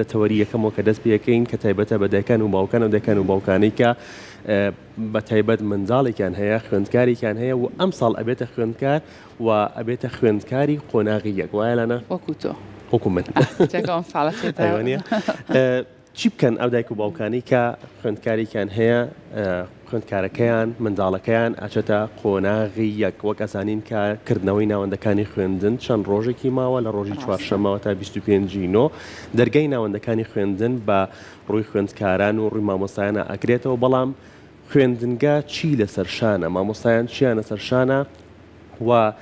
لە تەوەری یەکەمەوە کە دەست پێەکەین کە تایبەتە بە دایکان و باوکان و دایکان و باوکانی کە بە تایبەت منداڵێکیان هەیە خوێندکارێکیان هەیە و ئەم ساڵ ئەبێتە خوێندکار و ئەبێتە خوێندکاری قۆناغی یەک وایە لەنا وەکو تۆ وەکو من چی بکەن ئەو دایک و باوکانی کە خوێندکارێکیان هەیە خوێندکارەکەیان منداڵەکەیان ئاچێتە قۆناغی یەک وەک ئەزانین کە کردنەوەی ناوەندەکانی خوێندن چەند ڕۆژێکی ماوە لە ڕۆژی چوارشەمەوە تا 25 دەرگای ناوەندەکانی خوێندن بە ڕووی خوێندکاران و ڕووی مامۆستایانە ئەکرێتەوە بەڵام خوێندنگا چی لەسەر شانە مامۆستایان چیانە سەر شانە و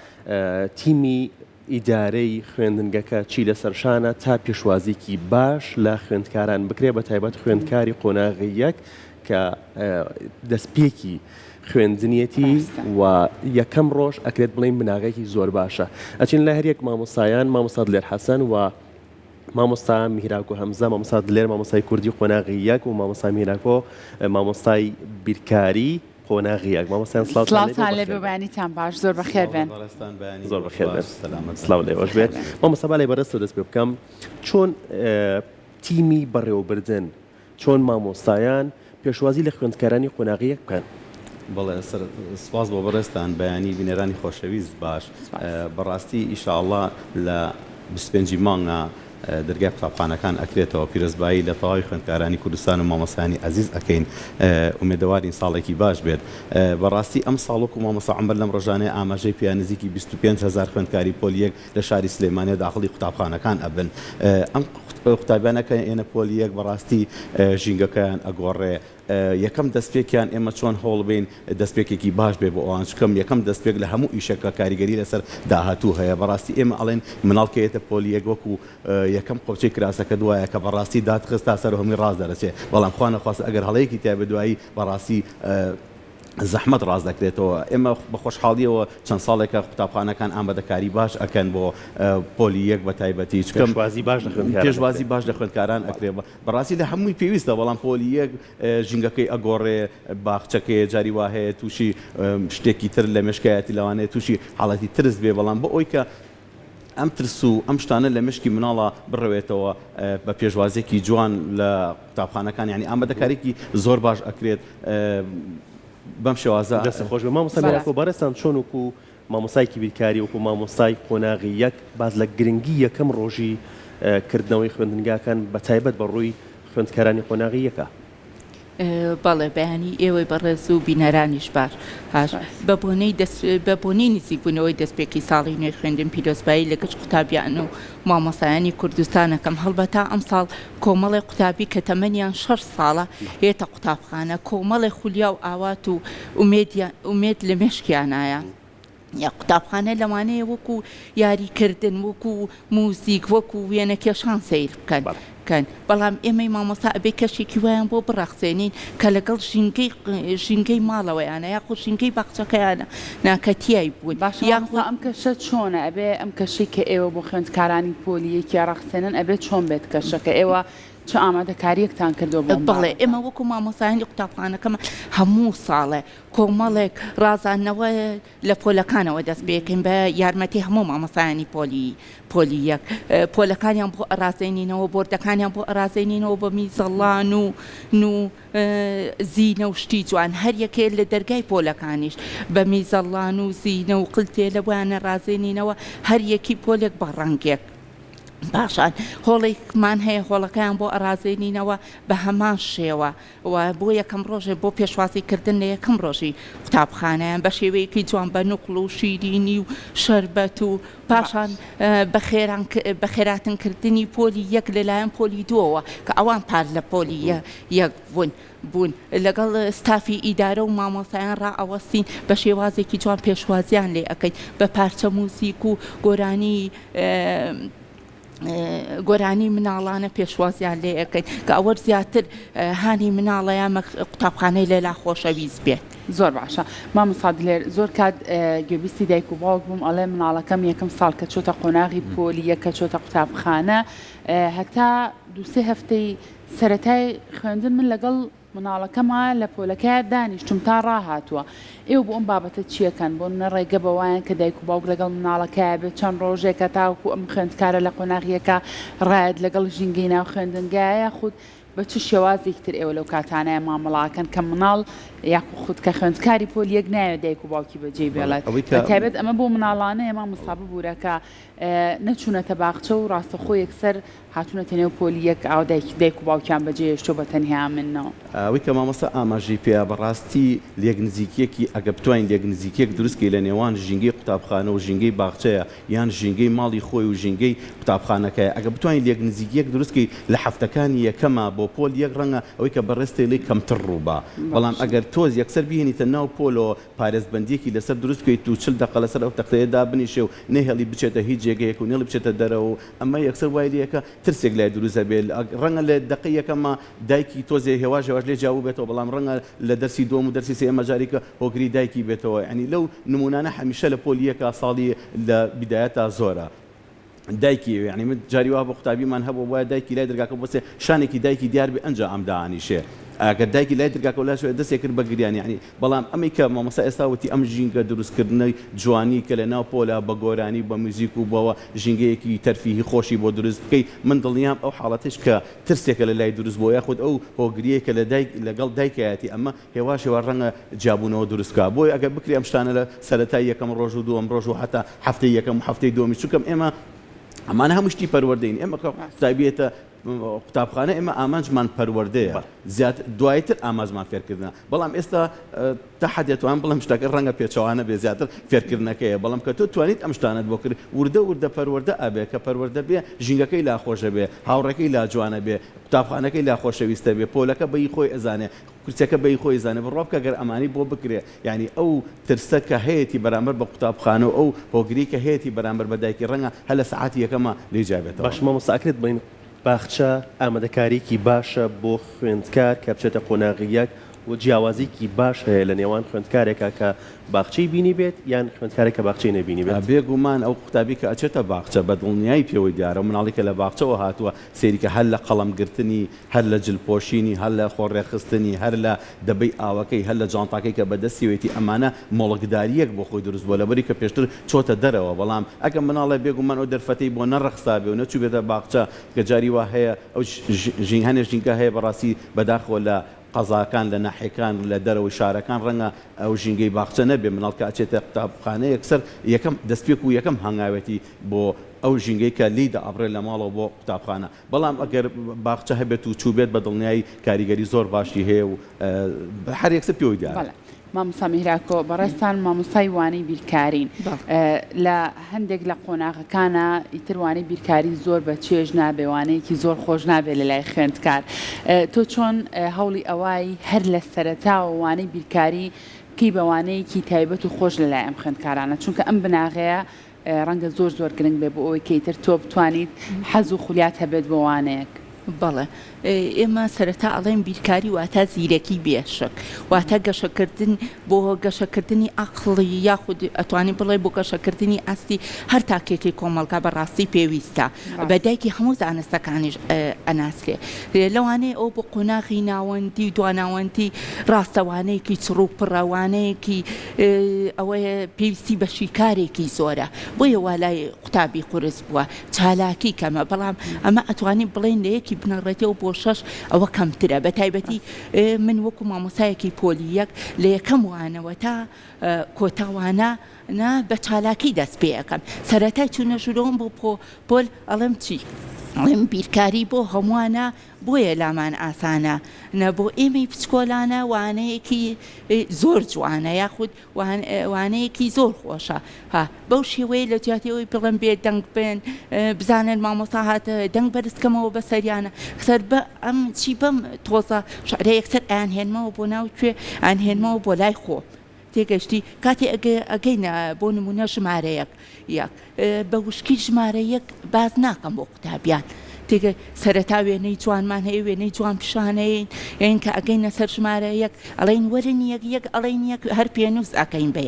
تیمی ئیدارەی خوێندنگەکە چی لەسەر شانە تا پێشوازیکی باش لە خوێندکاران بکرێ بە تایبەت خوێندکاری قۆناغی یەک کە دەستپێکی خوێندنیەتی و یەکەم ڕۆژ ئەکرێت بڵین بناغێکی زۆر باشە ئەچین لە هەریەک مامۆستایان مامۆستا دلێر حەسەن و مامۆستا میراکۆ هەمزە مامۆستا دلێر مامۆستای کوردی قۆناغی یەک و مامۆستا میراکۆ مامۆستای بیرکاری قۆناغی یەک مامۆستایان سڵاوتان لێ ببانیتان باش زۆر بەخێر بێن زۆر بەخێر بێن سڵاو لێوەش بێت مامۆستا با لێ بەڕێستەوە دەست پێ بکەم چۆن تیمی بەڕێوەبردن چۆن مامۆستایان پێشوازی لە خوێندکارانی قۆناغی یەک بکەن بەڵێ سپاس بۆ بەڕێستان بەیانی بینەرانی خۆشەویست باش بەڕاستی ئیشاءڵڵا لە 25 مانگە دەرگای قوتابخانەکان ئەکرێتەوە پیرۆزبایی لە تەواوی خوێندکارانی کوردستان و مامۆستایانی عەزیز ئەکەین ئومێدەوارین ساڵێکی باش بێت بەڕاستی ئەم ساڵ وەکو مامۆستا عەمبەر لەم ڕۆژانەیە ئاماژەی پێیان نزیکی 25,000 خوێندکاری پۆلی یەک لە شاری سلێمانیە داخڵی قوتابخانەکان ئەبن ئەم قوتابیانەکە ئێنە پۆلی یەک بەڕاستی ژینگەکەیان ئەگۆڕێ یەکەم دەستپێکیان ئێمە چۆن هەوڵ بین دەستپێکێکی باش بێ بۆ ئەوان چکەم یەکەم دەستپێک لە هەموو ئیشەکە کاریگەری لەسەر داهاتوو هەیە بەڕاستی ئێمە ئەڵێن مناڵکەیەتە پۆلی یەک وەکو یەکەم قۆچەی کراسەکە دوایە کە بەڕاستی دادخستا سەر هەمووی ڕاز دەرەچێت بەڵام خوا نەخواستە ئەگەر هەڵەیەکی تیا بە دوایی بەڕاستی زەحمەت ڕاز دەکرێتەوە ئێمە بە خۆشحاڵیەوە چەند ساڵێکە قوتابخانەکان ئامادەکاری باش ئەکەن بۆ پۆلی یەک بە تایبەتی پێشوازی باش لە خوێندکاران ئەکرێ بەڕاستی لە هەمووی پێویستە بەڵام پۆلی یەک ژینگەکەی ئەگۆڕێ باخچەکەی جاری وا هەیە تووشی شتێکی تر لە مێشکایەتی لەوانەیە تووشی حاڵەتی ترس بێ بەڵام بە ئەوی کە ئەم ترس و ئەم شتانە لە مشکی مناڵە بڕەوێتەوە بە پێشوازێکی جوان لە قوتابخانەکان یعنی ئامادەکاریکی زۆر باش ئەکرێت بەم شێوازە دەست خۆش بە مامۆستا میراکۆ بەڕێستان چۆن وەکو مامۆستایکی بیرکاری وەکو مامۆستای قۆناغی یەک باز لە گرنگی یەکەم ڕۆژی کردنەوەی خوێندنگاکان بە تایبەت بە ڕووی خوێندکارانی قۆناغی یەکە بەڵێ بەیانی ئێوەی بەڕێز و بینەرانیش باش بە بۆنەی نزیکبوونەوەی دەستپێکی ساڵی نوێ خوێندن پیرۆزبایی لە گشت قوتابیان و مامۆستایانی کوردستانەکەم هەڵبەتا ئەم ساڵ کۆمەڵی قوتابی کە تەمەنیان 6 ساڵە هێتە قوتابخانە کۆمەڵی خولیا و ئاوات و ئومێد لە مێشکیانایە یا قوتابخانە لەوانەیە وەکو یاریکردن وەکو موزیک وەکو وێنە کێشان سیر بکەن بەڵام ئێمەی مامۆستا ئەبێ کەشێکی وایان بۆ بڕەخسێنین کە لەگەڵ ژینگەی ماڵەوەیانە یاخۆ ژینگەی باخچەکەیانە ناکەتیای بوون یاخۆ ئەم کەشە چۆنە ئەبێ ئەم کەشەی کە ئێوە بۆ خوێندکارانی پۆلی یەکی ڕەخسێنن ئەبێ چۆن بێت کەشەکە ئێوە چ ئامادەکاریەکتان کردو بڵێ ئێمە وەکو مامۆستایانی قوتابخانەکەمە هەموو ساڵێ کۆمەڵێک ڕازانەوە لە پۆلەکانەوە دەست بێکەین بە یارمەتی هەموو مامۆستایانی پۆلی یەک پۆلەکانیان بۆ ئەرازێنینەوە بۆردەکانیان بۆ ئەرازێنینەوە بە میزەڵان و زینە و شتی جوان هەر یەکێ لە دەرگای پۆلەکانیش بە میزەڵان و زینە و قلتێ لە بۆیانە ڕازێنینەوە هەر یەکی پۆلێک بە ڕەنگێک باشان هۆڵێکمان هەیە هۆڵەکەیان بۆ ئەرازێنینەوە بە هەمان شێوە و بۆ یەکەم ڕۆژێ بۆ پێشوازیکردن لە یەکەم ڕۆژی قوتابخانەیان بە شێوەیەکی جوان بە نوقڵ و شیرینی و شەربەت و پاشان بە خێراتنکردنی پۆلی یەک لەلایەن پۆلی دووەوە کە ئەوان پار لە پۆلی یەک بوون لەگەڵ ستافی ئیدارە و مامۆستایان ڕائەوەستین بە شێوازێکی جوان پێشوازیان لێ ئەەکەین بە پارچە موزیک و گۆرانی مناڵانە پێشوازیان لێ ئەەکەین کە ئەوە زیاتر هانی مناڵەیە قوتابخانەی لێلا خۆشەویست بێت زۆر باشە مامۆستا دلێر زۆر کات گوێبیستی دایک و باوک بووم ئەڵێ مناڵەکەم یەکەم ساڵ کە چۆتە قۆناغی پۆلی یەکە چۆتە قوتابخانە هەتا 2-3 هەفتەی سەرەتای خوێندن من لەگەڵ مناڵەکەمان لە پۆلەکە دانیشتم تا ڕاهاتووە ئێوە بۆ ئەم بابەتە چیەکەن بۆ منە ڕێگە بەوایان کە دایک و باوک لەگەڵ مناڵەکە بێت چەند ڕۆژێکە تاوکو ئەم خوێندکارە لە قۆناغیەکە ڕایەت لەگەڵ ژینگەی ناو خوێندنگایە خود بە چ شێوازێکتر ئێوە لەو کاتانەیە مامەڵاکەن کە مناڵ یاکو خود کە خوێندکاری پۆلیەک نایە دایک و باوکی بەجێ بێڵێت تایبەت ئەمە بۆ مناڵانەیە مامۆستا ببوورەکە نەچوونەتە باخچە و ڕاستەخۆ یەکسەر هاتوونەتە نێو پۆلیەک ئاو دایک و باوکیان بەجێشتۆ بە تەنیا منەوە ئەوەی کە مامۆستا ئاماژەی پێیا بەڕاستی لێک نزیکیەکی ئەگە بتوانین لێک نزیکیەک دروستکەی لە نێوان ژینگەی قوتابخانە و ژینگەی باخچەیە یان ژینگەی ماڵی خۆی و ژینگەی قوتابخانەکەیە ئەگە بتوانین لێک نزیکیەک دروستکەی لە هەفتەکانی یەکەمە بۆ پۆل یەک ڕەنگە ئەوەی کە بەڕێستی لێ کەمتر ڕووبا بەڵام ئەگەر تۆز یەکسەر بهێنیتە ناو پۆلەوە پارێزبەندیەکی لەسەر دروستکەیت و 40 دقە لەسەر ئەو تەختەیەدا بنیشێ و نەهێڵی بچێتە هیچ جێگەیەک و نێڵی بچێتە دەرەوە ئەمە یەکسەر وای لێکە ترسێک لای دروستە بێت ڕەنگە لە دقەی یەکەمە دایکی تۆزێ هێواژ لێ جاو بێتەوە بەڵام ڕەنگە لە دەرسی دووەم و دەرسی سێمە جارێکە هۆگری دایکی بێتەوە ینی لەو نمونانە هەمیشە لە پۆلیەکە ساڵی لە بیدایەتە زۆرە دایکی یعنی من جاری وا بە قوتابیمان هەبوو وایە دایکی لای دەرگاکە بۆسێ شانێکی دایکی دیار بێ ئەنجا ئەم داهانیشێ ئەگەر دایکی لای دەرگاکە ولا شوێ دەستێک کرد بە گریان یعنی بەڵام ئەمەی کە مامۆستا ئێستا وتی ئەم ژینگە دروستکردنەوەی جوانی کە لە ناو پۆلە بە گۆرانی بە موزیک و بەوە ژینگەیەکی تەرفیهی خۆشی بۆ دروست بکەی من دڵنیام ئەو حاڵەتش کە ترسێکە لە لای دروست بۆ یاخود ئەو هۆگریەکە لەگەڵ دایکایەتی ئەمە هێواشەوە ڕەنگە جابوونەوە دروستکە بۆی ئەگەر بکری ئەم شتانە لە سەرەتای یەکەم ڕۆژ و دووەم ڕۆژ و هەتا هەفتەی یەکەم و هەفتەی دووەمی چونکەم ئێمە ئەمانە هەموو شتی پەروەردەین ئێمە قوتابیەتە قوتابخانە ئێمە ئامانجمان پەروەردەیە زیاتر دوایتر ئاماژمان فێرکردنە بەڵام ئێستا تا حدێتوان بڵم شتەکە ڕەنگە پێچەوانە بێ زیاتر فێرکردنەکەیە بەڵام کە تۆ توانیت ئەم شتانت بۆ کرد وردە پەروەردە ئەبێ کە پەروەردە بێ ژینگەکەی لا خۆشە بێ هاوڕێکەی لا جوانە بێ قوتابخانەکەی لا خۆشەویستە بێ پۆلەکە بەی خۆی ئەزانێ کورسەکە بەی خۆی زانێ بڕۆ بکە گەر ئەمانی بۆ بکرێ یعنی ئەو ترسە کە هەیەی بەرامبەر بە قوتابخانە و ئەو هۆگری کە هەیەی بەرامبەر بە دایکی ڕەنگە هە لە سەعاتی یەکەمە لێجابێتەوە باش مامۆستا ئەکرێت بڵین باخچە ئامادەکاریکی باشە بۆ خوێندکار کە بچێتە قۆناغیەک و جیاوازێکی باش هەیە لە نێوان خوێندکارێکە کە باخچەی بینی بێت یان خوێندکارێکە باخچەی نەبینی بێت بێگومان ئەو قوتابی کە ئەچێتە باخچە بە دڵنیایی پێوەی دیارە مناڵێکە لە باخچەوە هاتووە سێریکە هەر لە قەڵەمگرتنی هەر لە جلپۆشینی هەر لە خۆڕێخستنی هەر لە دەبەی ئاوەکەی هەر لە جانتاکەی کە بەدەستیوێتی ئەمانە مۆڵکداریەک بۆ خۆی دروست بووە لەبەری کە پێشتر چۆتە دەرەوە بەڵام ئەگەم مناڵە بێگومان ئەو دەرفەتەی بۆ نەڕەخسا بێ و نەچوو بێتە باخچە کە جاری وا هەیە ئەو هەنێ ژینگە هەیە بەڕاستی بەداخەوە لە قەزاکان لە ناحیەکان لە دەرەوەی شارەکان ڕەنگە ئەو ژینگەی باخچە نەبێ مناڵ کە ئەچێتە قوتابخانە یەکسەر یەکەم دەستپێک و یەکەم هەنگاوێتی بۆ ئەو ژینگەی کە لیدا ئەبڕێت لە ماڵەوە بۆ قوتابخانە بەڵام ئەگەر باخچە هەبێت و چوو بێت بە دڵنیایی کاریگەری زۆر باشی هەیە و هەر یەکسەر پێوەی دیارە مامۆستا میهراکۆ بەڕێستان مامۆستای وانەی بیرکارین لە هەندێک لە قۆناغەکانە ئیتروانەی بیرکاری زۆر بە چێژ نابێ وانەیەکی زۆر خۆش نابێت لە لای خوێندکار تۆ چۆن هەوڵی ئەوای هەر لە سەرەتاوە وانەی بیرکاری کی بەوانەیەکی تایبەت و خۆش لە لای ئەم خوێندکارانە چونکە ئەم بناغەیە ڕەنگە زۆر گرنگ بێ بۆ ئەوەی کەیتر تۆ بتوانیت حەز و خولیات هەبێت بۆ وانەیەک بەڵێ ئێمە سەرەتا ئەڵێن بیرکاری واتە زیرەکی بێشک واتە گەشەکردن بۆ گەشەکردنی عەقڵی یاخود ئەتوانی بڵێ بۆ گەشەکردنی ئاستی هەر تاکێکی کۆمەڵگا بەڕاستی پێویستە بەدایکی هەموو زانستەکانیش ئەناسرێ لەوانەیە ئەو بۆ قۆناغی ناوەندی و دواناوەندی ڕاستەوانەیەکی چڕوو پڕەوانەیەکی ئەوەیە پێویستی بە شیکارێکی زۆرە بۆیە وا لای قوتابی قورس بووە چالاکی کەمە بەڵام ئەمە ئەتوانی بڵێن لە یەکی بنەڕێتەوە بۆ شەش ئەوە کەمترە بە تایبەتی من وەکو مامۆسایەکی پۆلیەک لە یەکەم وانەوە تا کۆتاوانە بە چالاکی دەست پێ یەکەم سەرەتای چوونە ژوورەوەم بۆ پۆل ئەڵێم چی ئەڵێم بیرکاری بۆ هەمووانە بۆیە لامان ئاسانە نە بۆ ئێمەی پچکۆلانە وانەیەکی زۆر جوانە یاخود وانەیەکی زۆر خۆشە بەو شێوەیە لە جیاتەوەی بڵم بێت دەنگ بێن بزانن مامۆستا هاتە دەنگ بەرزکەمەوە بە سەریانە سەر بە ئەم چی بەم تۆزە شعرە یەکسەر ئایانهێنمەوە بۆ ناوکوێ ئایانهێنمەوە بۆ لای خۆ تێگەشتی کاتی ئەگەینە بۆ نمونە ژمارەیەک یەک بە وشکی ژمارەیەک باز ناکەم بۆ قوتابیان تێگە سەرەتا وێنەی جوانمان هەیە وێنەی جوان پیشانەیە یان کە ئەگەینە سەر ژمارە یەک ئەڵێن وەرن یەک ئەڵێن یەک هەر پێنووس ئەکەین بە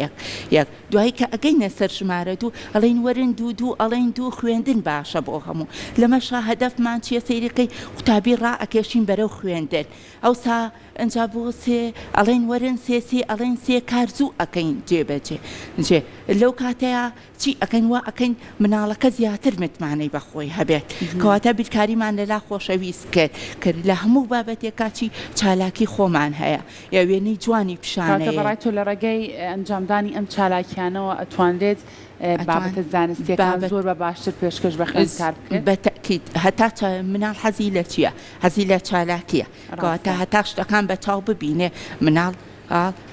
یەک دوایی کە ئەگەینە سەر ژمارە دوو ئەڵێن وەرن دوو ئەڵێن دوو خوێندن باشە بۆ هەموو لەمەشا هەدەفمان چیە سەیرەکەی قوتابی ڕائەکێشین بەرەو خوێندن ئەوسا ئەجا بۆ سێ ئەڵێن وەرن سێ ئەڵێن سێ کارزوو ئەەکەین جێبەجێ لەو کاتەیە چی ئەەکەین وا ئەەکەین مناڵەکە زیاتر متمانەی بەخۆی هەبێت کەواتە بیرکاریمان لەلا خۆشەویست کرد لە هەموو بابەتێکا چی چالاکی خۆمان هەیە یا وێنەی جوانی پیشانەیە بەڕای تۆ لە ڕێگەی ئەنجامدانی ئەم چالاکیانەوە ئەتوانرێت بابەتە زانستیەکان زۆر بە باشتر پێشکەش بە خوێندکار بکرێت بەتەکید هەتا مناڵ حەزی لە چییە حەزی لە چالاکیە کەواتە هەتا شتەکان بەچاو ببینێ مناڵ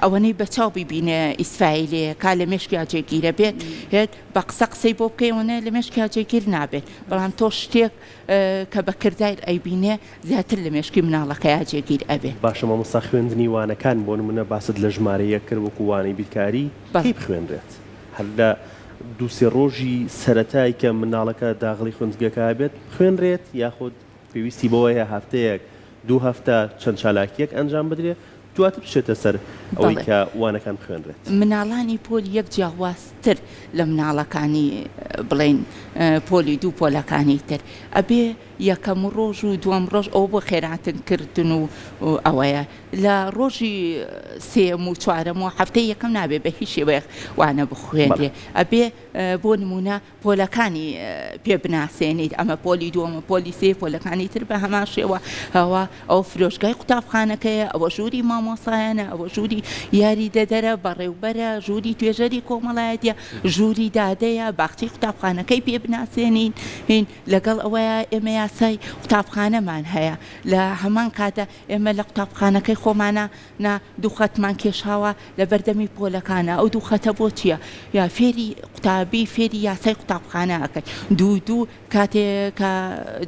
ئەوەنەی بەچاو ببینێ ئیسفایلێ کا لە مێشکیا جێگیرە بێت هێت بە قسە قسەی بۆ بکەیەوەنە لە مێشکیا جێگیر نابێت بەڵام تۆ شتێک کە بە کردایت ئەیبینێ زیاتر لە مێشکی مناڵەکەیا جێگیر ئەبێ باشە مامۆستا خوێندنی وانەکان بۆ نمونە باست لە ژمارەیە کرد وەکو وانەی بیرکاری کەی بخوێنرێت هەر لە دووسێ ڕۆژی سەرەتایی کە مناڵەکە داغڵی خوێندگەکە بێت خوێنرێت یاخود پێویستی بەوەیە هەفتەیەک دوو هەفتە چەند چالاکیەک ئەنجام بدرێت دواتر بچێتە سەر ئەوەی کە وانەکان بخوێنرێت مناڵانی پۆلی یەک جیاوازتر لە مناڵەکانی بڵێن پۆلی دوو پۆلەکانی تر ئەبێ یەکەم ڕۆژ و دووەم ڕۆژ ئەو بۆ خێراتنکردن و ئەوەیە لە ڕۆژی سێم و چوارەم و هەفتەی یەکەم نابێ بە هیچ شێوەیە وانە بخوێنرێ ئەبێ بۆ نمونە پۆلەکانی پێ بناسێنیت ئەمە پۆلی دووەمە پۆلی سێ پۆلەکانی تر بە هەمان شێوە ئەوە ئەو فرۆشگای قوتابخانەکەیە ئەوە ژووری مامۆسایانە ئەوە ژووری یاری دەدەرە بەڕێوبەرە ژووری توێژەری کۆمەڵایەتە ژووری دادەیە باخچەی قوتابخانەکەی پێ بناسێنین لەگەڵ ئەوەیە ئێمە یاسای قوتابخانەمان هەیە لە هەمان کاتە ئێمە لە قوتابخانەکەی خۆمانە دووخەتمان کێشاوە لە بەردەمی پۆلەکانە ئەو دووخەتە بۆ چییە یا فێری قوتابی فێری یاسای قوتابخانە ئەەکەی دوو کاتێک کە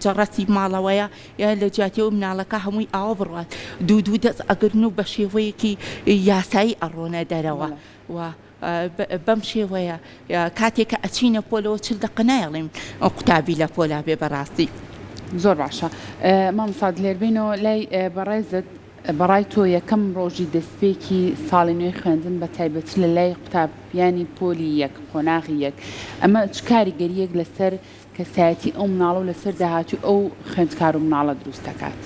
جەڕەتی ماڵەوەیە یا لە جیاتی و مناڵەکە هەمووی ئاوە بڕات دوو دەست ئەگرن و بە شێوەیەکی یاسایی ئەڕۆنە دەرەوە بەم شێوەیە کاتێککە ئەچینە پۆلەوە چل دەقە نایڵێم ئەو قوتابی لە پۆلا بێ بەڕاستی زۆر باشە مامۆستا لێربینەوە لای بەڕێزت بەڕای تۆ یەکەم ڕۆژی دەستپێکی ساڵی نوێی خوێندن بە تایبەت لە لای قوتابیانی پۆلی یەک قۆناغی یەک ئەمە چ کاریگەریەک لەسەر کەسایەتی ئەو مناڵە و لەسەر داهاتوی ئەو خوێندکار و مناڵە دروست دەکات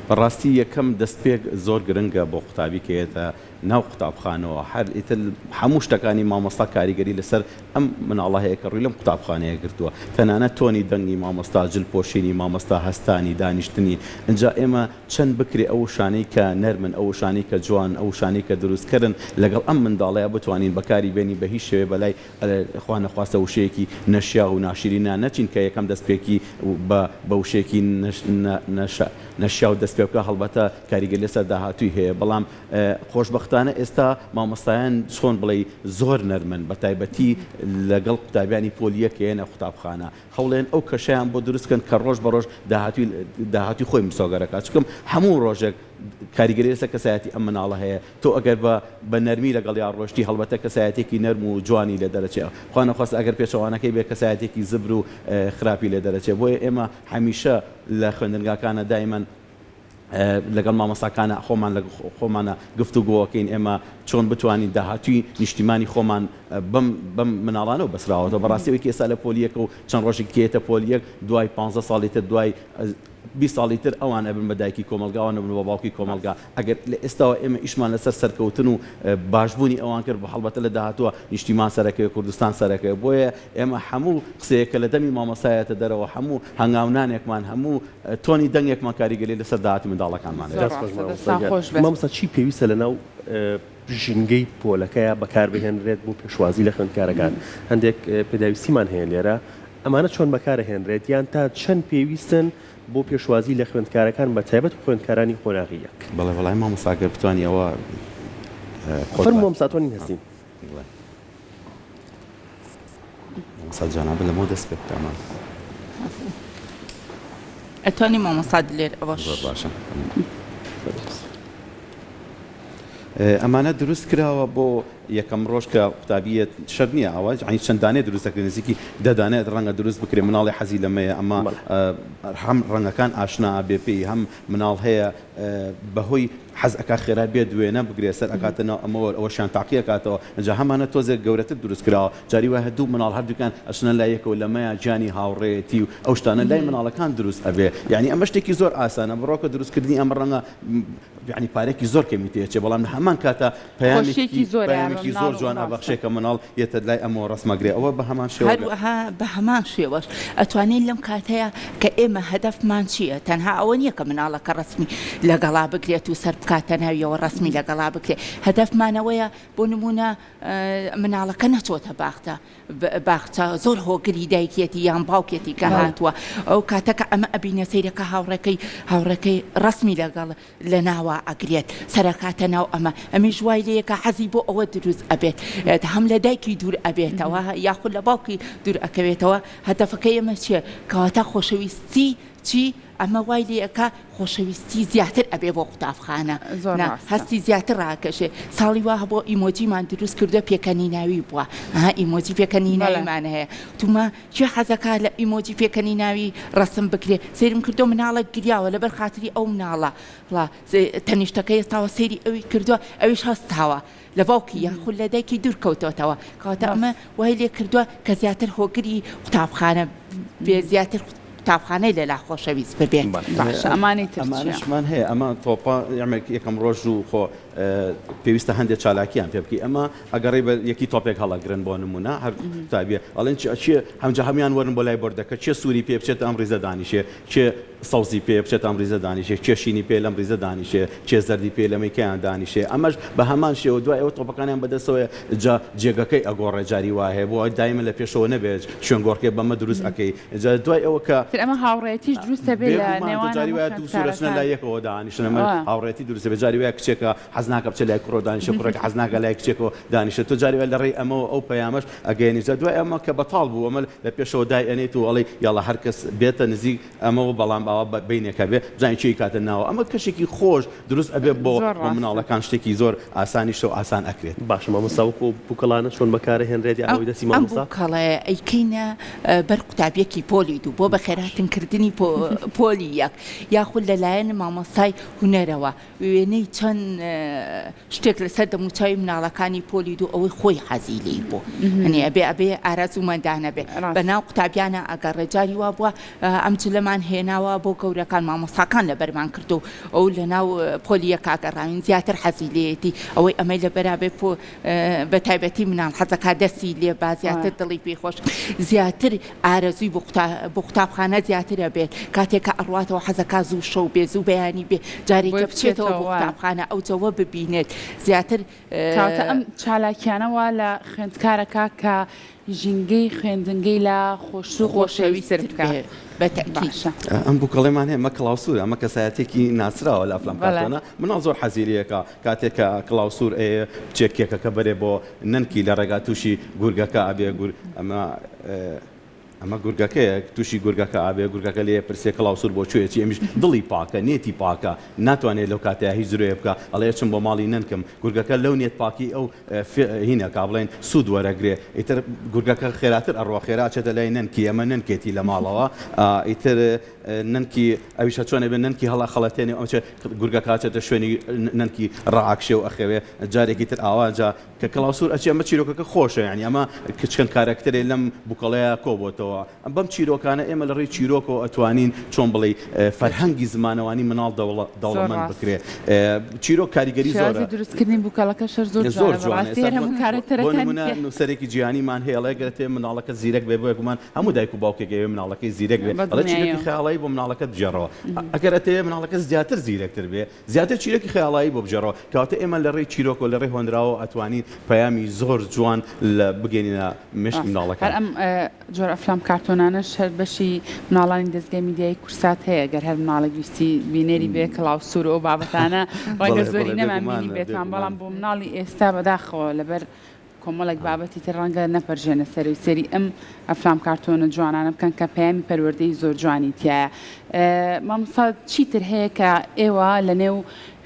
بەڕاستی یەکەم دەستپێک زۆر گرنگە بۆ قوتابی کێتە ناو قوتابخانەوە هەر ئیتر هەموو شتەکانی مامۆستا کاریگەری لەسەر ئەم مناڵە هەیە کە ڕووی لەم قوتابخانەیە گرتووە تەنانەت تۆنی دەنگی مامۆستا جلپۆشینی مامۆستا هەستانی دانیشتنی اینجا ئێمە چەند بکرێ ئەو شانەی کە نەرمن ئەو شانەی کە جوان ئەو شانەی کە دروستکردن لەگەڵ ئەم منداڵەیە بتوانین بەکاری بێنی بە هیچ شێوێ بەلای خوا نەخواستە وشەیەکی نەشیا و ناشرینە نەچین کە یەکەم دەستپێکی بە وشێکی نەشیا و دەست پێ بکە هەڵبەتە کاریگەری لەسەر داهاتووی هەیە بەڵام خۆشبەختانە ئێستا مامۆستایان چۆن بڵێ زۆر نەرمن بە تایبەتی لەگەڵ قوتابیانی پۆلیە کە هێنە قوتابخانە هەوڵێن ئەو کەشیان بۆ دروستکەن کە ڕۆژ بە ڕۆژ داهاتوی خۆی مسۆگەرەکە چکم هەموو ڕۆژێک کاریگەری لەسەر کەسایەتی ئەم مناڵە هەیە تۆ ئەگەر بە نەرمی لەگەڵ یان ڕۆشتی هەڵبەتە کەسایەتێکی نەرم و جوانی لە دەرەچێ خوا نەخواست ئەگەر پێچەوانەکەی بێ کەسایەتێکی زبر و خراپی لە دەرەچێ بۆیە ئێمە هەمیشە لە خوێندنگاکانە دایمەن لەگەڵ مامۆستاکانە خۆمانە گفتوگۆکەین ئێمە چۆن بتوانین داهاتوی نیشتیمانی خۆمان بەم مناڵانە و بەسراوەوە بەڕاستیەوەی ئێستا لە پۆلیەکە و چەند ڕۆژێک کێتە پۆلیەک دوای 15 ساڵی تر دوای 20 ساڵی تر ئەوان ئەبن بە دایکی کۆمەلگاوان بن بە باوکی کۆمەلگا ئەگەر لە ئێستاوە ئێمە ئیشمان لەسەر سەرکەوتن و باشبوونی ئەوان کرد بە هەڵبەتە لە داهاتووە نیشتیمان سەرەکەی کوردستان سەرەکەی بۆیە ئێمە هەموو قسەیەکە لە دەمی مامۆسایەتە دەرەوە هەموو هەنگاونانێکمان هەموو تۆنی دەنگێکمان کاریگەری لەسەر داهاتی منداڵەکانمان مامۆستا چی پێویستە لەناو ژینگەی پۆلەکەیە بەکاربهێنرێت بۆ پێشوازی لە خوێندکارەکان هەندێک پێداویستیمان هەیە لێرە ئەمانە چۆن بەکارهێنرێت یان تا چەند پێویستن بۆ پێشوازی لە خوێندکارەکان بە تایبەت خوێندکارانی قۆناغی یەک بەڵێ وەڵای مامۆستاگەر بتوانی ئەوە فەرموو مامۆستاتۆنی هەستین مامۆستا جانابە لەمەوە دەست پێ بکەمان ئەتوانی مامۆستا دلێر ئەوەش زۆر باشە ئەمانە دروست کراوە بۆ یەکەم ڕۆژ کە قوتابیەت شەر نییە ئەوە عین چەندانێ دروستەکە نزیکی دەدانێت ڕەنگە دروست بکرێ مناڵی حەزی لەمەیە ئەمە هەم ڕەنگەکان ئاشنا بێ پێی هەم مناڵ هەیە بەهۆی حەز ئەکا خێرا بێ دوێنە بگرێ سەر ئەکاتەوە ئەمەوە ئەوەشیان تاقی ئەکاتەوە ئەجا هەمانە تۆزێک گەورەتر دروست کراوە جاری وایە دوو مناڵ هەردووکان ئەچنە لای یەکەوە لەمەیە گیانی هاوڕێتی و ئەو شتانە لای مناڵەکان دروست ئەبێ یعنی ئەمە شتێکی زۆر ئاسانە بڕۆکە دروستکردنی ئەمە ڕەنگە یعنی پارێکی زۆر کەمی تێچێ بەڵام هەمان کاتە پەیامێکی زۆر جوان ئەبەخشێکە مناڵ یێتە لای ئەمەوە ڕەسمەگرێ ئەوە بە هەمان شێوە هەروەها بە هەمان شێوەش ئەتوانین لەم کاتەیە کە ئێمە هەدەفمان چییە تەنها ئەوە نییە کە مناڵەکە ڕسمی لەگەڵا بگرێت و سەر بکاتە ناویەوە ڕسمی لەگەڵا بکرێت هەدەفمانەوەیە بۆ نمونە مناڵەکە نەچۆتە باخچە زۆر هۆگری دایکێتی یان باوکێتی کە هاتووە ئەو کاتەکە ئەمە ئەبینە سەیرەکە هاوڕێکەی ڕسمی لەگەڵ لە ناوە ئەگرێت سەرکاتە ناو ئەمەش وای لەیەکە حەزی بۆ ئەوە دروست ئەبێت هەم لە دایکی دوور ئەبێتەوە یاخود لە باوکی دوور ئەکەوێتەوە هەدەفەکەی ئەمە چییە کەواتە خۆشەویستی چی ئەمە وای لەکە خۆشەویستی زیاتر ئەبێ بۆ قوتابخانە هەستی زیاتر ڕاکەشێ ساڵی وا بۆ ئیمۆجیمان دروست کردو پێکەنی ناوی بووە ئیمۆجی پێکەنی ناویمان هەیە تومە چێ حەزەکە لە ئیمۆجی پێکەنی ناوی ڕسم بکرێ سێرم کردو مناڵە گریاوە لەبەر خاتری ئەو مناڵە تەنیشتەکە ئێستاوە سەیری ئەوی کردووە ئەویش هەستاوە لە باوکی یاخود لە دایکی دوور کەوتەوەتەوە کەواتە ئەمە وای لێ کردووە کە زیاتر هۆگری قوتابخانە بێ زیاتر قوتابخانەی لەلا خۆشەویست ببێت ئەمانشمان هەیە ئەمە تۆپا یەکەم ڕۆژ و خۆ پێویستە هەندێک چالاکیان پێ بکەی ئەمە ئەگەڕێ بە یەکی تۆپێک هەڵەگرن بۆ نمونە هەر قوتابیە ئەڵێن چیە هەمجا هەمیان وەرن بۆ لای بۆردەکە چێ سووری پێ بچێت ئەم ڕیزە دانیشێ چێ سەوزی پێ بچێت ئەم ڕیزە دانیشێ چێشینی پێ لەم ڕیزە دانیشێ چێ زەردی پێ لە مەیکیان دانیشێ ئەمەش بە هەمان شێوە دوای ئەوە تۆپەکانیان بەدەستەوە جا جێگەکەی ئەگۆڕێ جاری وایە بۆ دایمە لە پێشەوە نەبێت شوێنگۆڕکێ بەمە دروست ئەەکەی جا دوای ئەوە کە ئەمە هاوڕێتیش دروستە بێت لە نێوان جاری وایە دوو سوورەچنە لای یەکەوە دانیشن ئەمە هاوڕێتی دروستە بێت جاری وایە کچێکە حەز ناکە بچێت لای کوڕۆ دانیشە کوڕێک حەز ناکە لای کچێکەوە دانیشە تۆ جاری وایە لە ڕێی ئەمەوە ئەو پەیامەش ئەگەیەنی جا دوای ئەمە کە بەتاڵ بوو ئەمە لە پێشەوە دای ئەنێت و ئەڵێ یاڵە هەر کەس بێتە نزیک ئەمەوە بەڵام باوە بینێکە بێ بزانین چی کاتە ناوە ئەمە کەشێکی خۆش دروست ئەبێ بۆ مناڵەکان شتێکی زۆر ئاسانیشە و ئاسان ئەکرێت باش مامۆستاوەکو بووکەڵانە چۆن بەکارە هێنرێت ئەوەی دەسی مامۆستا بووکەڵێ ئەیکەینە بەر قوتابیەکی پۆلی دوو بۆ بە خێراتنکردنی پۆلی یەک یاخود لەلایەن مامۆستای هونەرەوە وێنەی چەند شتێک لەسەر دەموچاوی مناڵەکانی پۆلی دوو ئەوەی خۆی حەزی لێی بوو هەنێ ئەبێ ئارەزومەندانە بێ بەناو قوتابیانە ئەگەڕێ جاری وا بووە ئەم جلەمان هێناوە بۆ گەورەکان مامۆستاکان لەبەرمان کردو ئەو لەناو پۆلیە کاگەڕاوین زیاتر حەزی لێتی ئەوەی ئەمەی لە بەرابێ بە تایبەتی مناڵ حەزەکە دەستی لێ با زیاتر دڵی پێی خۆش زیاتر ئارەزووی بۆ قوتابخانە زیاترە بێت کاتێککە ئەڕواتەوە حەزەکە زوو شەو بێ زوو بەیانی بێ جارێکە بچێتەوە بۆ قوتابخانە ئەو جەوە ببینێت زیاتر ئەم چالاکیانەوە لە خوێندکارەکە کە ژینگەی خوێندنگەی لە خۆشەویست بکات ئەم بووکەڵێمان هەیە مە کلااوسور ئەمە کەسایەتێکی ناسراوە لە ئەفلام کارتۆنە مناڵ زۆر حەزیریەکە کاتێککە کلااوسور ئەیە بچێکێکەکە بەرێ بۆ نەنکی لە ڕێگا تووشی گورگەکە ئەبێ ئەمە گورگەکەیە تووشی گورگەکە ئابێ گورگەکە لێ پرسێ کلااوسور بۆ کوێتی ئەمیش دڵی پاکە نێتی پاکە ناتوانێت لەو کاتەیە هیچ زرێ بکە ئەڵێ چم بۆ ماڵی نەنکەم گورگەکە لەو نێت پاکی ئەو هینەکە بڵێن سوود وەرەگرێ ئیتر گورگەکە خێراتر ئەڕۆ خێراچێتە لای نەنکی ئەمە نەنکێتی لە ماڵەوە ئیتر نەنکی ئەویشە چۆنە بێ نەنکی هەڵا خەڵەتێنێ ئەمچ گورگەکاتێتە شوێنی نەنکی ڕعاکشێ و ئەخەوێ جارێکی تر ئاواجا کە کلااوسور ئەچی ئەمە چیرۆکەکە خۆشە یعنی ئەمە کچکەن کارەکتەرێ لەم بووکەڵەیە کۆبۆتەوە بەم چیرۆکانە ئێمە لە ڕێی چیرۆکەوە ئەتوانین چۆن بڵێ فەرهەنگی زمانەوانی مناڵ دەوڵەمەند بکرێ چیرۆک کاریگەری زۆر دروستکردنی بووکەڵەکە شەر زۆر جوانە نووسەرێکی جیهانیمان هەیە لەگەرێت مناڵەکە زیرەک بێ بۆگومان هەموو دایک و باوکێکەوێ مناڵەکەی زیرەک بێ بەڵێ چیرۆکی خەیاڵایی بۆ مناڵەکە بجێڕەوە ئەگەر ئەتەوێ مناڵەکە زیاتر زیرەکتر بێ زیاتر چیرۆکی خەیاڵایی بۆ بجێڕەوە کەواتە ئێمە لە ڕێی چیرۆک و لە ڕێی هۆنراوە ئەتوانین پەیامی زۆر جوان لە بگەینە مشک مناڵەکان ئەم جۆر ئەفلام کارتۆنانە شەر بەشی مناڵانی دەستگای میدیای کورسات هەیە گەر هەر مناڵێک ویستی بینێری بێ کلااوسور و بابەتانە ڕەنگە زۆری نەمانبینی بێتمان بەڵام بۆ مناڵی ئێستا بەداخەوە لەبەر کۆمەڵێک بابەتی تر ڕەنگە نەپەرژێنە سەری سەری ئەم ئەفلام کارتۆنە جوانانە بکەن کە پەیامی پەروەردەی زۆر جوانی تایە مامۆستا چیتر هەیە کە ئێوە لە نێو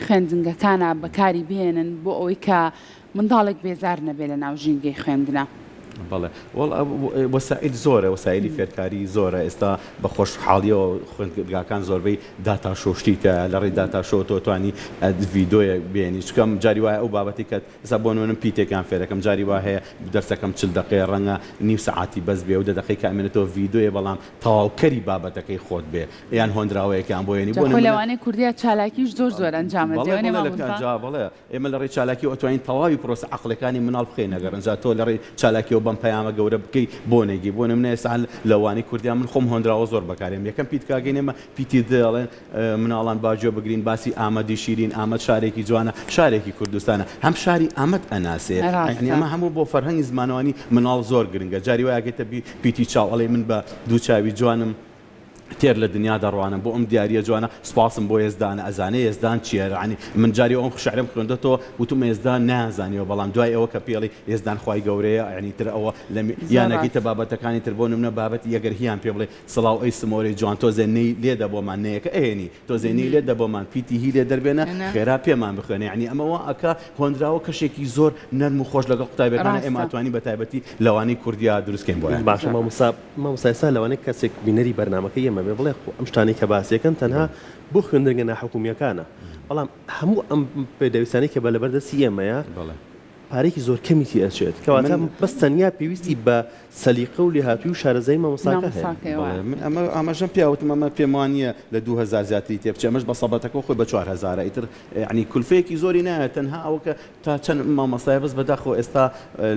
خوێندنگەکانە بەکاری بێنن بۆ ئەوەی کە منداڵێک بێزار نەبێ لە ناو ژینگەی خوێندنە. بەڵێ وەسائل زۆرە وەسایلی فێرکاری زۆرە ئێستا بە خۆشحاڵیەوە خوێندگاکان زۆربەی داتا شۆشتیتە لە ڕێی داتا شۆ تۆ توانی ڤیدۆیە بێنی چکەم جاری وایە ئەو بابەتی کە ئێستا بۆ منم پیتێکان فێرەکەم جاری وا هەیە دەرسەکەم 40 دقیقە ڕەنگە نیم سەعاتی بەس بێ و 10 دقیقە کامێنێتەوە ڤیدۆیە بەڵام تەواوکەری بابەتەکەی خۆت بێ یان هۆندراوەیەکیان بۆ ێنی بۆ لەوانەیە کوردیا چالاکیش زۆر ئەنجامە بەڵێ ئێمە لە ڕێی چالاکی ئۆتوانین تەواوی پرۆسە عەقڵەکانی مناڵ بخەین ئەگەر ئەنجا تۆ لە ڕێی چالاکیەوە بەم پەیامە گەورە بکەی بۆنێگی بۆ نمونە ئێستا لەوانی کوردیان من خۆم هۆندراوە زۆر بەکارێم یەکەم پیتکاگەین ئێمە پیتی دەڵێن مناڵان باجۆ بگرین باسی ئامەدی شیرین ئامەد شارێکی جوانە شارێکی کوردستانە هەم شاری ئامەد ئەناسێ ئەمە هەموو بۆ فەرهەنگی زمانەوانی مناڵ زۆر گرنگە جاری وایەگەیتە پیتی چاو ئەڵێ من بە دوو چاوی جوانم تێر لە دنیا دەڕوانم بۆ ئەم دیارە جوانە سپاسم بۆ ێزدانە ئەزانێ ێزدان چیە عنی من جاری ئەوم شعرم خوێندەتەوە وتم ێزدان نازانیەوە بەڵام دوای ئەوە کە پێڵی ێزدان خوای گەورەیە عنی تر ئەوە یانەگەیتە بابەتەکانی تر بۆ نمونە بابەتی ئەگەر هیان پێ بڵێ سڵاو ئەی سمۆرەی جوان تۆ زێنەی لێدە بۆمان نەیەکە ئێنی تۆ زێنەی لێدە بۆمان پیتی هی لێ دەربێنە خێرا پێمان بخوێنێ عنی ئەمەوە ئەکا هۆندراوە کەشێکی زۆر نەرم و خۆش لەگەڵ قوتابیەکانە ئێمە ئەتوانی بە تایبەتی لەوانی کوردیا دروستکەین بۆیان باشە مامۆستا ئێستا لەوانەیە کەسێک بینەری بەرنامەکە ئێمە بێ بڵێ ئەم شتانی کە باسیەکەن تەنها بۆ خوێندنگە ناحکومیەکانە بەڵام هەموو ئەم پێدەویستانی کە بە لەبەردەستی ئێمەیە پارێکی زۆر کەمیتی ئەچێت کەواتە بەس تەنیا پێویستی بە سەلیقە و لێهاتووی و شارەزای مامۆستاکە هەیە ئەمەژەم پیاوتم ئەمە پێم وانە لە 2000 زیاتری تێ بچێ ئەمەش بە سەبەتەکە خۆی بە 4000 ئیتر یعنی کولفەیەکی زۆری نایە تەنها ئەوە کە تا چەند مامۆستای بەس بەداخەوە ئێستا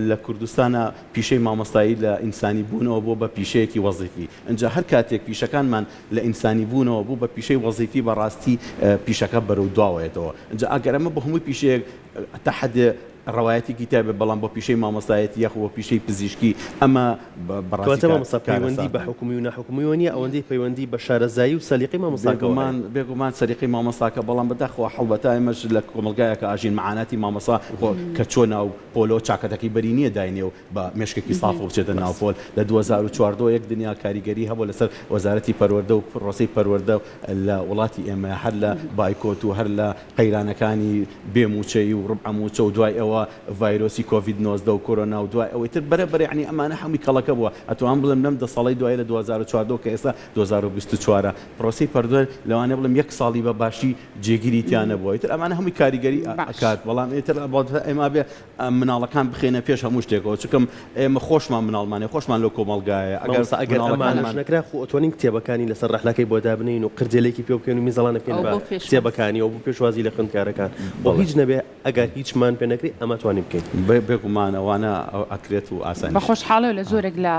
لە کوردستانە پیشەی مامۆستایی لە ئینسانی بوونەوە بۆ بە پیشەیەکی وەزیفی ئەنجا هەر کاتێک پیشەکانمان لە ئینسانی بوونەوە بوو بە پیشەی وەزیفی بەڕاستی پیشەکە بەرەو دواوەیەتەوە ئەنجا ئەگەر ئەمە بە هەمووی پیشەیەک تەحەد ڕەوایەتی کتابە بەڵام بۆ پیشەی مامۆستایەتی یاخۆ بۆ پیشەی پزیشکی ئەمە بەڕاستی مامۆستا پەیوەندی بە حکومی و ناحکومیەوە نیە ئەوەندەی پەیوەندی بە شارەزایی و سەلیقەی مامۆستاکەمان بێگومان سەلیقەی مامۆستاکە بەڵام بەداخەوە هەڵبەتە ئێمەش لە کۆمەلگایەکە ئاژین معاناتی مامۆستا کە چۆن ناو پۆلۆ چاکەتەکەی بەری نییە داینێ و بە مێشکێکی سافە بچێتە ناو پۆل لە 2014 یەک دنیا کاریگەری هەبوو لەسەر وەزارەتی پەروەردە و پرۆسەی پەروەردە لە وڵاتی ئێمە هەر لە بایکۆت و هەر لە قەیرانەکانی بێموچەی و ڕبعەموچە و دوای ئەوە ڤایرۆسی کۆڤید-19 و کۆرۆنا و دوای ئەوەی تر بەرەبەر یعنی ئەمانە هەمووی کەڵەکە بووە ئەتوان بڵێم لەم 10 ساڵی دوای لە 2014 کە ئێستا 2024 پرۆسەی پەروەردە لەوانەیە بڵێم یەک ساڵی بە باشی جێگیریتیانە بووە ئیتر ئەمانە هەمووی کاریگەری ئەکات بەڵام ئیتر ئێمە بێ مناڵەکان بخێنە پێش هەموو شتێکەوە چکەم ئێمە خۆشمان مناڵمانێ خۆشمان لە کۆمەلگایە ئەگەر ئەمانش نەکرا خۆ ئۆتوانین کتێبەکانی لەسەر ڕەحلەکەی بۆ دابنین و قردێلێکی پێ بکەین و میزەڵانە پێ کتێبەکانی و بۆ پێشوازی لە خوێندکارەکان بۆ هیچ نەبێ ئەگەر هیچمان پێ نەکری ئەمە توانین بکەین بێگومان ئەوانە ئەکرێت و ئاسان بە خۆشحاڵی لە زۆرێک لە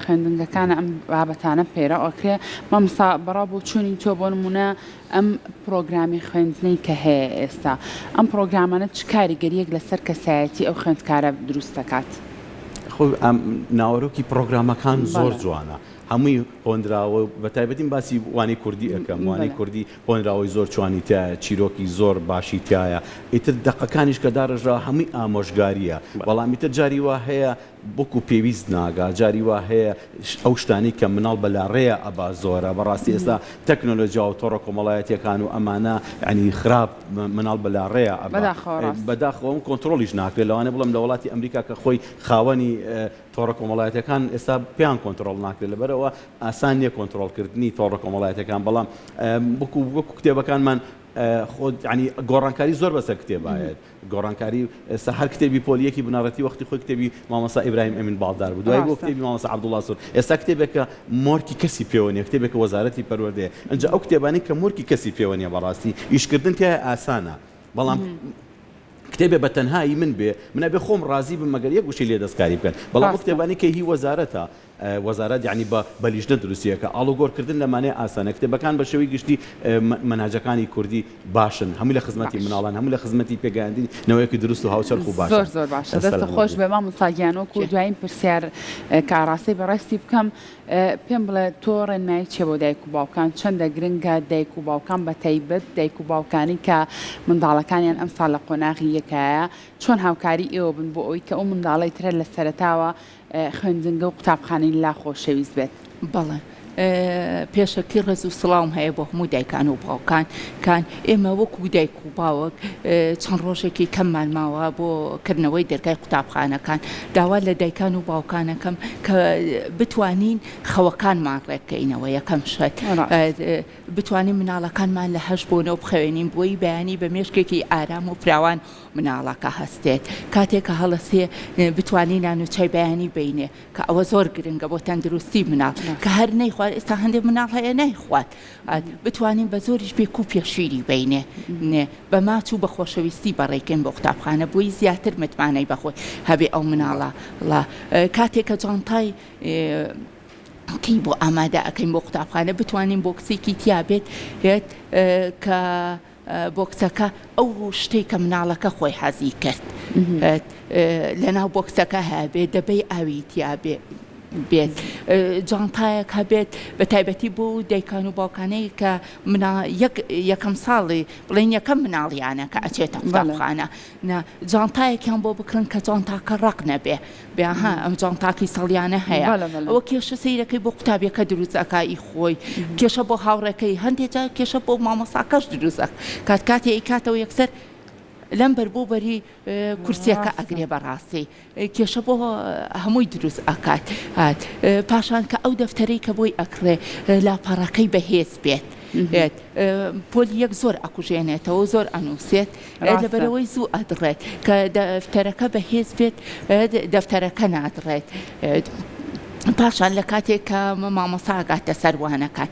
خوێندنگەکانە ئەم بابەتانە پێرە ئۆکرێ مامۆستا بەڕاو بۆ چوونی تۆ بۆ نمونە ئەم پرۆگرامی خوێندنەی کە هەیە ئێستا ئەم پرۆگرامانە چ کاریگەریەک لەسەر کەسایەتی ئەو خوێندکارە دروست دەکات ناوەڕۆکی پرۆگرامەکان زۆر جوانە هەمووی هۆندراوە بە تایبەتیم باسی وانی کوردی ئەەکەم وانی کوردی هۆندراوەی زۆر جوانی تایە چیرۆکی زۆر باشی تایە ئیتر دەقەکانیش کە داڕژا هەمووی ئامۆژگاریە بەڵام ئیتر جاری وا هەیە بۆکو پێویست ناگا جاری وا هەیە ئەو شتانی کە مناڵ بەلاڕێیە ئەبا زۆرە بەڕاستی ئێستا تەکنۆلۆژیا و تۆڕە کۆمەڵایەتیەکان و ئەمانە ینی خراپ مناڵ بەلاڕێیە بەداخەوە کۆنتترۆلیش ناکرێت لەوانێ بڵم لە وڵاتی ئەمریکا کە خۆی خاوەنی تۆڕە کۆمەڵایەتەکان ئێستا پێیان کۆنتترۆل ناکرێت لەبەرەوە ئاسان نیە کۆنتترۆلکردنی تۆڕە کۆمەڵایەتەکان بەڵام وەکو کتێبەکانمان خۆ ینی گۆڕانکاری زۆر بەسەر کتێبایەت گۆڕانکاری ئێستا هەر کتێبی پۆلیەکی بناڕەتی وەختی خۆی کتێبی مامۆستا ئیبراهیم ئەمین باڵدار بوو دوای بۆ کتێبی مامۆستا عەبدوڵڵا سوور ئێستا کتێبێکە مۆرکی کەسی پێوە نیە کتێبێکە وەزارەتی پەروەردەیە ئەنجا ئەو کتێبانی کە مۆرکی کەسی پێوە نیە بەڕاستی ئیشکردن تایە ئاسانە بەڵام کتێبێ بە تەنهایی من بێ منە بێ خۆم ڕازی بم مەگەر یەک گوشی لێ دەستکاری بکەن بەڵام ئەو کتێبانی کە هی وەزارەتە وەزارەت یعنی بە لیژنە دروستیەکە ئاڵوگۆڕکردن لەمانەیە ئاسانە کتێبەکان بە شێوەی گشتی مناجەکانی کوردی باشن هەموو لە خزمەتی مناڵان هەموو لە خزمەتی پێگەیاندنەوەیەکی دروست و هاوچەرخ و باش زۆر باشە دەستە خۆش بێ مامۆستا گیانۆک و دوایین پرسیار کاڕاستی بەڕاستی بکەم پێم بڵێ تۆ ڕێنمایی چێ بۆ دایک و باوکان چەندە گرنگە دایک و باوکان بە تایبەت دایک و باوکانی کە منداڵەکانیان ئەم ساڵ لە قۆناغی یەکایە چۆن هاوکاری ئێوە بن بۆ ئەوی کە ئەو منداڵی ترە لە سەرەتاوە خوێندنگە و قوتابخانەی لا خۆشەویست بێت بەڵێ پێشەکی ڕێز و سڵاوم هەیە بۆ هەموو دایکان و باوکان کان ئێمە وەکو دایک و باوک چەند ڕۆژێکی کەممان ماوە بۆ کردنەوەی دەرگای قوتابخانەکان داوا لە دایکان و باوکانەکەم کە بتوانین خەوەکانمان ڕێککەینەوە یەکەم شت بتوانین مناڵەکانمان لە هەش بۆنەوە بخەوێنین بۆی بەیانی بە مێشکێکی ئارام و فراوان مناڵەکە هەستێت کاتێککە هەڵەسێ بتوانین نانوچای بەیانی بینێ کە ئەوە زۆر گرنگە بۆ تەندروستی مناڵ کە هەر نەیخوارد ئێستا هەندێک مناڵ هەیە نەیخوات بتوانین بە زۆریش بێک و پێشیری بینێ بە ماچ و بە خۆشەویستی بەڕێکێن بۆ قوتابخانە بۆی زیاتر متمانەی بەخۆی هەبێ ئەو مناڵە کاتێککە جانتای تی بۆ ئامادە ئەەکەین بۆ قوتابخانە بتوانین بۆکسێکی تیابێت کە بۆکسەکە ئەو شتێک کە مناڵەکە خۆی حەزی کرد لەناو بۆکسەکە هەبێت دەبەی ئاوی تیابێ بێت جانتایەک هەبێت بە تایبەتی بۆ دایکان و باوکانەی کە یەکەم ساڵی بڵێن یەکەم مناڵیانە کە ئەچێتە قوتابخانە جانتایەکیان بۆ بکڕن کە جانتاکە ڕق نەبێ بێها ئەم جانتاکی سەڵیانە هەیە ئەوە کێشە سەیرەکەی بۆ قوتابیەکە دروستەکەی خۆی کێشە بۆ هاوڕێکەی هەندێک جار کێشە بۆ مامۆساکەش دروستە کاتێ ئیکاتەوە یەکسەر لەم بەربوو کورسیەکە ئەگرێ بەڕاستی کێشە بۆ هەمووی دروست ئەکات پاشان کە ئەو دەفتەرەی کە بۆی ئەکرێ لاپەڕەکەی بەهێز بێت پۆلی یەک زۆر ئەکوژێنێتەوە زۆر ئەنووسێت لەبەرەوەی زوو ئەدڕێت کە دەفتەرەکە بەهێز بێت دەفتەرەکە نادڕێت پاشان لە کاتێک کە مامۆسا ئاگاتە سەروانەکان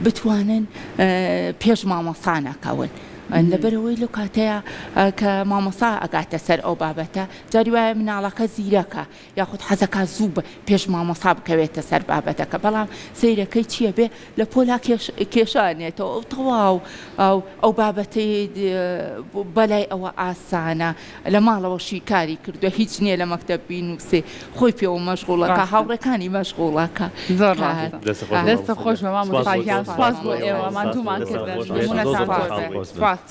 بتوانن پێش مامۆسا نەکەون لەبەرەوەی لەو کاتەیە کە مامۆسا ئەگاتە سەر ئەو بابەتە جاری وایە مناڵەکە زیرەکە یاخود حەزەکە زوو پێش مامۆسا بکەوێتە سەر بابەتەکە بەڵام سەیرەکەی چییە بێ لە پۆلا کێشانێتەوە ئەو تەواو ئەو بابەتی بەلای ئەوە ئاسانە لە ماڵەوە شیکاری کردووە هیچ نییە لە مەکتەب بینووسێ خۆی پێوە مەشغوڵەکە هاوڕێکانی مەشغوڵەکە دەستە خۆش بە مامۆستایان سپاس بۆ ئێوە مادوومان کردن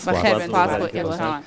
بەخێر بن.